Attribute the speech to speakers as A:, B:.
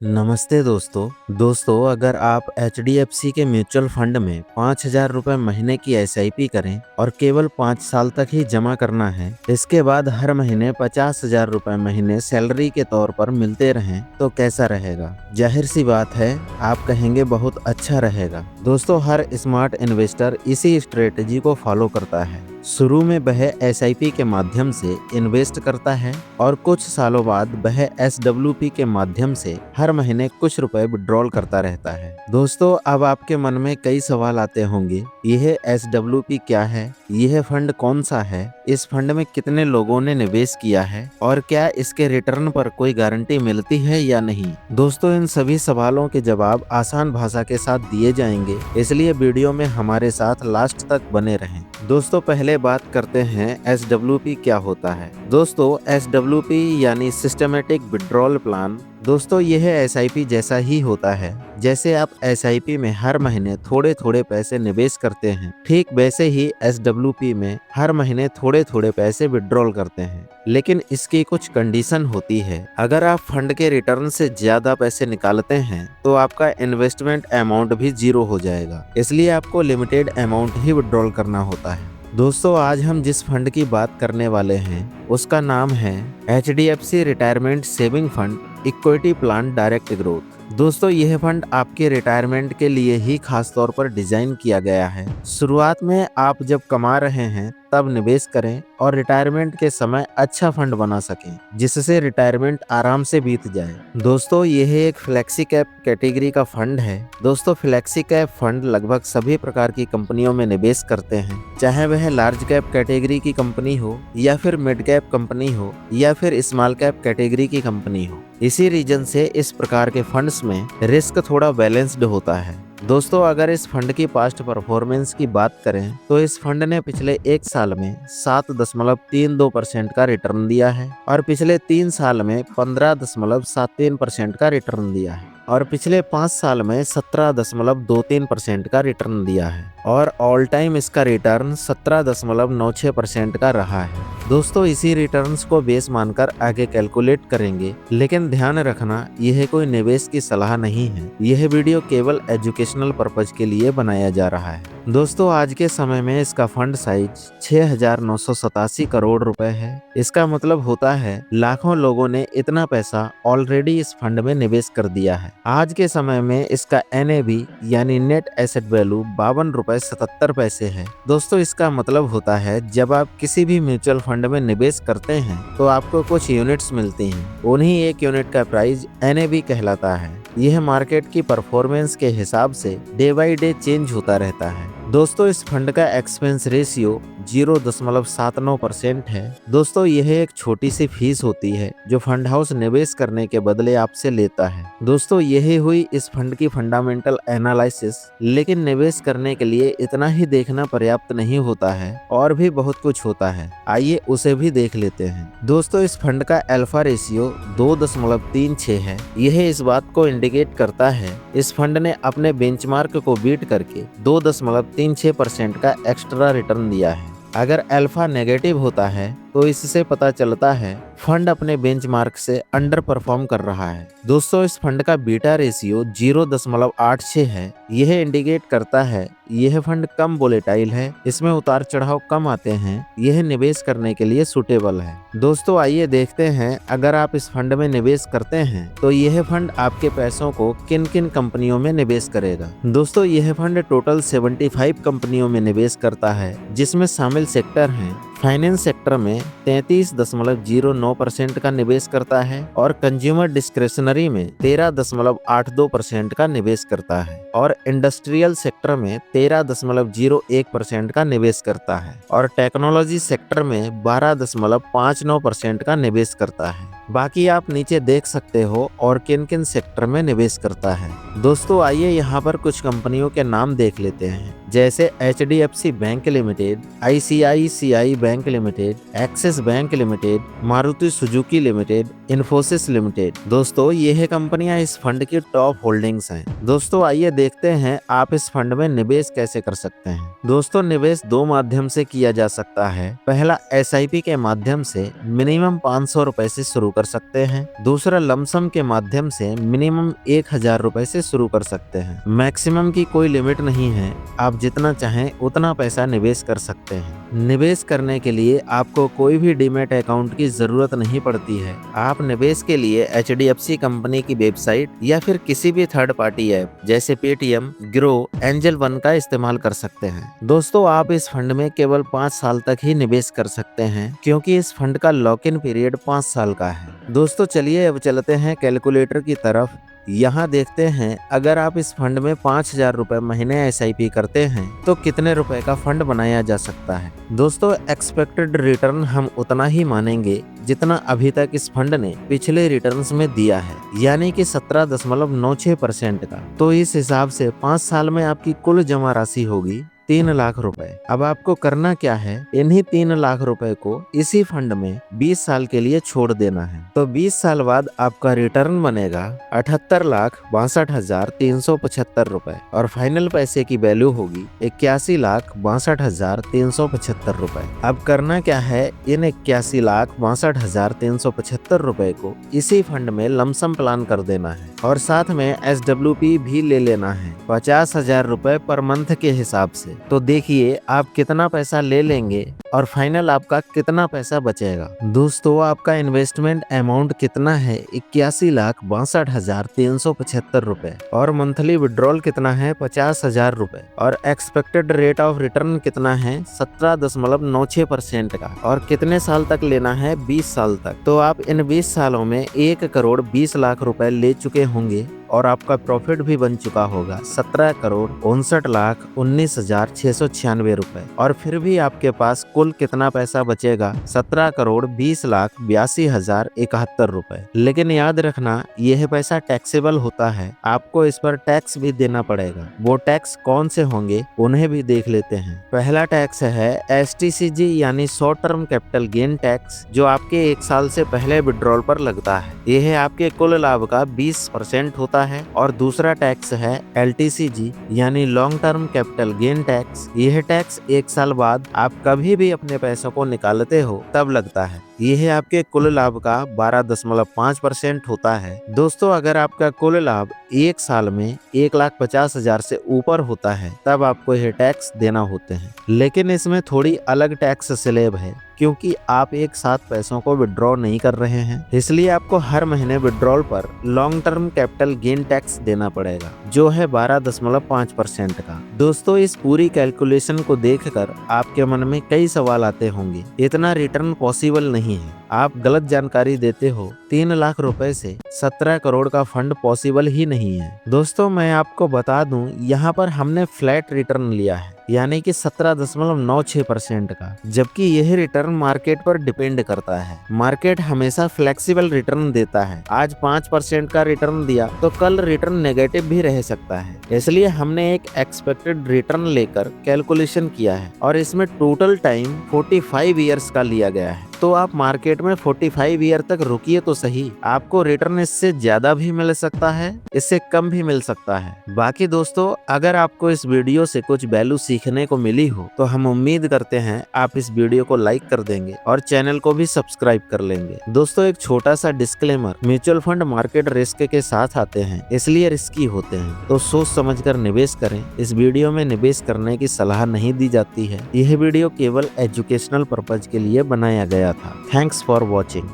A: नमस्ते दोस्तों अगर आप एचडीएफसी के म्यूचुअल फंड में 5,000 रुपये महीने की एसआईपी करें और केवल 5 साल तक ही जमा करना है, इसके बाद हर महीने 50,000 रुपये महीने सैलरी के तौर पर मिलते रहें तो कैसा रहेगा। जाहिर सी बात है, आप कहेंगे बहुत अच्छा रहेगा। दोस्तों, हर स्मार्ट इन्वेस्टर इसी स्ट्रेटजी को फॉलो करता है। शुरू में वह एसआईपी के माध्यम से इन्वेस्ट करता है और कुछ सालों बाद वह एसडब्ल्यूपी के माध्यम से हर महीने कुछ रुपए विड्रॉल करता रहता है। दोस्तों, अब आपके मन में कई सवाल आते होंगे, यह एसडब्ल्यूपी क्या है, यह फंड कौन सा है, इस फंड में कितने लोगों ने निवेश किया है और क्या इसके रिटर्न पर कोई गारंटी मिलती है या नहीं। दोस्तों, इन सभी सवालों के जवाब आसान भाषा के साथ दिए जाएंगे, इसलिए वीडियो में हमारे साथ लास्ट तक बने रहें। दोस्तों, पहले बात करते हैं एसडब्ल्यूपी क्या होता है। दोस्तों, एसडब्ल्यूपी यानी सिस्टमेटिक विड्रॉल प्लान। दोस्तों, यह एसआईपी जैसा ही होता है। जैसे आप एसआईपी में हर महीने थोड़े थोड़े पैसे निवेश करते हैं, ठीक वैसे ही एसडब्ल्यूपी में हर महीने थोड़े थोड़े पैसे विड्रॉल करते हैं। लेकिन इसकी कुछ कंडीशन होती है। अगर आप फंड के रिटर्न से ज्यादा पैसे निकालते हैं तो आपका इन्वेस्टमेंट अमाउंट भी जीरो हो जाएगा, इसलिए आपको लिमिटेड अमाउंट ही विड्रॉल करना होता है। दोस्तों, आज हम जिस फंड की बात करने वाले हैं उसका नाम है HDFC retirement saving fund equity plan direct growth. दोस्तों, यह फंड आपके रिटायरमेंट के लिए ही खास तौर पर डिजाइन किया गया है। शुरुआत में आप जब कमा रहे हैं तब निवेश करें और रिटायरमेंट के समय अच्छा फंड बना सकें, जिससे रिटायरमेंट आराम से बीत जाए। दोस्तों, यह एक फ्लेक्सी कैप कैटेगरी का फंड है। दोस्तों, फ्लेक्सी कैप फंड लगभग सभी प्रकार की कंपनियों में निवेश करते हैं, चाहे वह लार्ज कैप कैटेगरी की कंपनी हो या फिर मिड कैप कंपनी हो या फिर स्मॉल कैप कैटेगरी की कंपनी हो। इसी रीजन से इस प्रकार के फंड्स में रिस्क थोड़ा बैलेंस्ड होता है। दोस्तों, अगर इस फंड की पास्ट परफॉर्मेंस की बात करें तो इस फंड ने पिछले 1 साल में 7.32% का रिटर्न दिया है और पिछले 3 साल में 15.73% का रिटर्न दिया है और पिछले 5 साल में 17.23% का रिटर्न दिया है और ऑल टाइम इसका रिटर्न 17.96% का रहा है। दोस्तों, इसी रिटर्न्स को बेस मानकर आगे कैलकुलेट करेंगे, लेकिन ध्यान रखना यह कोई निवेश की सलाह नहीं है। यह वीडियो केवल एजुकेशनल पर्पज के लिए बनाया जा रहा है। दोस्तों, आज के समय में इसका फंड साइज 6,987 करोड़ रुपए है। इसका मतलब होता है लाखों लोगों ने इतना पैसा ऑलरेडी इस फंड में निवेश कर दिया है। आज के समय में इसका एनएवी यानी नेट एसेट वैल्यू 52.77 है। दोस्तों, इसका मतलब होता है जब आप किसी भी म्यूचुअल फंड में निवेश करते हैं तो आपको कुछ यूनिट्स मिलती हैं। उन्हीं एक यूनिट का प्राइस एनएवी कहलाता है। यह मार्केट की परफॉर्मेंस के हिसाब से डे बाई डे चेंज होता रहता है। दोस्तों, इस फंड का एक्सपेंस रेशियो 0.79% है। दोस्तों, यह एक छोटी सी फीस होती है जो फंड हाउस निवेश करने के बदले आपसे लेता है। दोस्तों, यही हुई इस फंड की फंडामेंटल एनालिसिस। लेकिन निवेश करने के लिए इतना ही देखना पर्याप्त नहीं होता है, और भी बहुत कुछ होता है। आइए उसे भी देख लेते हैं। दोस्तों, इस फंड का अल्फा रेशियो 2.36 है। यह इस बात को इंडिकेट करता है इस फंड ने अपने बेंचमार्क को बीट करके 2.36% का एक्स्ट्रा रिटर्न दिया है। अगर अल्फा नेगेटिव होता है तो इससे पता चलता है फंड अपने बेंचमार्क से अंडर परफॉर्म कर रहा है। दोस्तों, इस फंड का बीटा रेशियो 0.86 है। यह इंडिकेट करता है यह फंड कम वोलेटाइल है, इसमें उतार चढ़ाव कम आते हैं, यह निवेश करने के लिए सुटेबल है। दोस्तों, आइए देखते हैं अगर आप इस फंड में निवेश करते हैं तो यह फंड आपके पैसों को किन किन कंपनियों में निवेश करेगा। दोस्तों, यह फंड टोटल 75 कंपनियों में निवेश करता है, जिसमें शामिल सेक्टर हैं फाइनेंस सेक्टर में 33.09% का निवेश करता है और कंज्यूमर डिस्क्रेशनरी में 13.82% का निवेश करता है और इंडस्ट्रियल सेक्टर में 13.01% का निवेश करता है और टेक्नोलॉजी सेक्टर में 12.59% का निवेश करता है। बाकी आप नीचे देख सकते हो और किन किन सेक्टर में निवेश करता है। दोस्तों, आइए यहाँ पर कुछ कंपनियों के नाम देख लेते हैं, जैसे HDFC bank limited, ICICI bank limited, axis bank limited, Maruti Suzuki limited, Infosys limited. दोस्तों, यह कंपनियां इस फंड की टॉप होल्डिंग्स हैं। दोस्तों, आइए देखते हैं आप इस फंड में निवेश कैसे कर सकते हैं। दोस्तों, निवेश दो माध्यम से किया जा सकता है। पहला, एसआईपी के माध्यम से मिनिमम 500 रुपए से शुरू कर सकते हैं। दूसरा, लमसम के माध्यम से मिनिमम 1000 रुपए से शुरू कर सकते हैं। मैक्सिमम की कोई लिमिट नहीं है, आप जितना चाहें उतना पैसा निवेश कर सकते हैं। निवेश करने के लिए आपको कोई भी डीमैट अकाउंट की जरूरत नहीं पड़ती है। आप निवेश के लिए HDFC कंपनी की वेबसाइट या फिर किसी भी थर्ड पार्टी ऐप जैसे पेटीएम, ग्रो, एंजल वन का इस्तेमाल कर सकते हैं। दोस्तों, आप इस फंड में केवल 5 साल तक ही निवेश कर सकते हैं, क्योंकि इस फंड का लॉक इन पीरियड 5 साल का है। दोस्तों, चलिए अब चलते हैं कैलकुलेटर की तरफ। यहाँ देखते हैं, अगर आप इस फंड में 5000 रुपए महीने SIP करते हैं तो कितने रुपए का फंड बनाया जा सकता है। दोस्तों, एक्सपेक्टेड रिटर्न हम उतना ही मानेंगे जितना अभी तक इस फंड ने पिछले रिटर्न्स में दिया है, यानी कि 17.96% का। तो इस हिसाब से 5 साल में आपकी कुल जमा राशि होगी 3 लाख रुपए। अब आपको करना क्या है, इन्हीं 3 लाख रुपए को इसी फंड में 20 साल के लिए छोड़ देना है। तो 20 साल बाद आपका रिटर्न बनेगा 78,62,375 रुपए और फाइनल पैसे की वैल्यू होगी 81,62,375 रुपए। अब करना क्या है, इन 81,62,375 रुपए को इसी फंड में लमसम प्लान कर देना है और साथ में SWP भी ले लेना है 50,000 रुपए पर मंथ के हिसाब से। तो देखिए आप कितना पैसा ले लेंगे और फाइनल आपका कितना पैसा बचेगा। दोस्तों, आपका इन्वेस्टमेंट अमाउंट कितना है, 81,62,375 रुपए और मंथली विड्रॉल कितना है, 50,000 रुपए और एक्सपेक्टेड रेट ऑफ रिटर्न कितना है, 17.96% का और कितने साल तक लेना है, 20 साल तक। तो आप इन 20 सालों में 1,20,00,000 रुपए ले चुके होंगे और आपका प्रॉफिट भी बन चुका होगा 17,59,19,696 रुपए। और फिर भी आपके पास कुल कितना पैसा बचेगा, 17,20,82,071 रुपए। लेकिन याद रखना, यह पैसा टैक्सेबल होता है, आपको इस पर टैक्स भी देना पड़ेगा। वो टैक्स कौन से होंगे उन्हें भी देख लेते हैं। पहला टैक्स है STCG यानी short term capital gain tax, जो आपके 1 साल से पहले विड्रॉल पर लगता है। यह आपके कुल लाभ का 20% होता है। और दूसरा टैक्स है LTCG यानी long term capital gain tax. यह टैक्स 1 साल बाद आप कभी भी अपने पैसों को निकालते हो तब लगता है। यह आपके कुल लाभ का 12.5% होता है। दोस्तों, अगर आपका कुल लाभ 1 साल में 1,50,000 से ऊपर होता है तब आपको यह टैक्स देना होते हैं। लेकिन इसमें थोड़ी अलग टैक्स स्लैब है, क्योंकि आप एक साथ पैसों को विड्रॉ नहीं कर रहे हैं, इसलिए आपको हर महीने विड्रॉल पर long term capital gain tax देना पड़ेगा, जो है 12.5% का। दोस्तों, इस पूरी कैलकुलेशन को देखकर आपके मन में कई सवाल आते होंगे। इतना रिटर्न पॉसिबल नहीं है, आप गलत जानकारी देते हो। 3 लाख रुपए से 17 करोड़ का फंड पॉसिबल ही नहीं है। दोस्तों, मैं आपको बता दूं, यहाँ पर हमने फ्लैट रिटर्न लिया है, यानी कि 17.96% का, जबकि यह रिटर्न मार्केट पर डिपेंड करता है। मार्केट हमेशा फ्लेक्सिबल रिटर्न देता है। आज 5% का रिटर्न दिया तो कल रिटर्न नेगेटिव भी रह सकता है। इसलिए हमने एक एक्सपेक्टेड रिटर्न लेकर कैलकुलेशन किया है और इसमें टोटल टाइम 45 ईयर्स का लिया गया है। तो आप मार्केट में 45 ईयर तक रुकिए तो सही, आपको रिटर्न इससे ज्यादा भी मिल सकता है, इससे कम भी मिल सकता है। बाकी दोस्तों, अगर आपको इस वीडियो से कुछ वैल्यू सीखने को मिली हो तो हम उम्मीद करते हैं आप इस वीडियो को लाइक कर देंगे और चैनल को भी सब्सक्राइब कर लेंगे। दोस्तों, एक छोटा सा disclaimer, mutual fund market risk के साथ आते हैं, इसलिए रिस्की होते हैं, तो सोच समझकर निवेश करें। इस वीडियो में निवेश करने की सलाह नहीं दी जाती है। यह वीडियो केवल एजुकेशनल पर्पज के लिए बनाया गया था। Thanks for watching.